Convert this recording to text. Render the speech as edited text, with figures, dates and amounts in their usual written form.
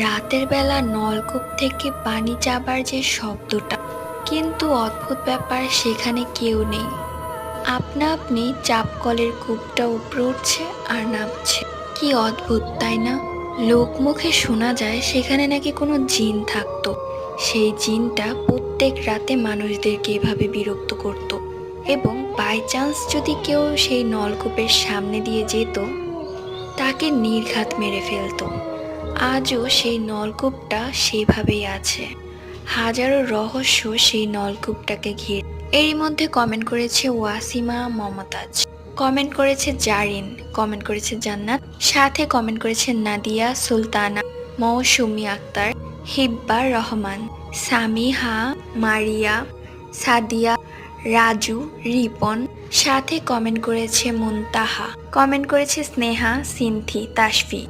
রাতের বেলা নলকূপ থেকে পানি চাবার যে শব্দটা, কিন্তু অদ্ভুত ব্যাপার, সেখানে কেউ নেই। আপনা আপনি চাপকলের কূপটা উপরে উঠছে আর নামছে। কি অদ্ভুত, তাই না? লোকমুখে শোনা যায় সেখানে নাকি কোনো জিন থাকতো। সেই জিনটা প্রত্যেক রাতে মানুষদেরকে এভাবে বিরক্ত করত, এবং বাই চান্স যদি কেউ সেই নলকূপের সামনে দিয়ে যেত, তাকে নির্ঘাত মেরে ফেলতো। আজও সেই নলকূপটা সেভাবেই আছে। হাজারো রহস্য সেই নলকূপটাকে ঘিরে। এরই মধ্যে কমেন্ট করেছে ওয়াসিমা মমতাজ, কমেন্ট করেছে জারিন, কমেন্ট করেছে জান্নাত, সাথে কমেন্ট করেছে নাদিয়া সুলতানা, মৌসুমী আক্তার, হিব্বার রহমান, সামিহা, মারিয়া, সাদিয়া, রাজু, রিপন, সাথে কমেন্ট করেছে মুনতাহা, কমেন্ট করেছে স্নেহা, সিনথি, তাসফি।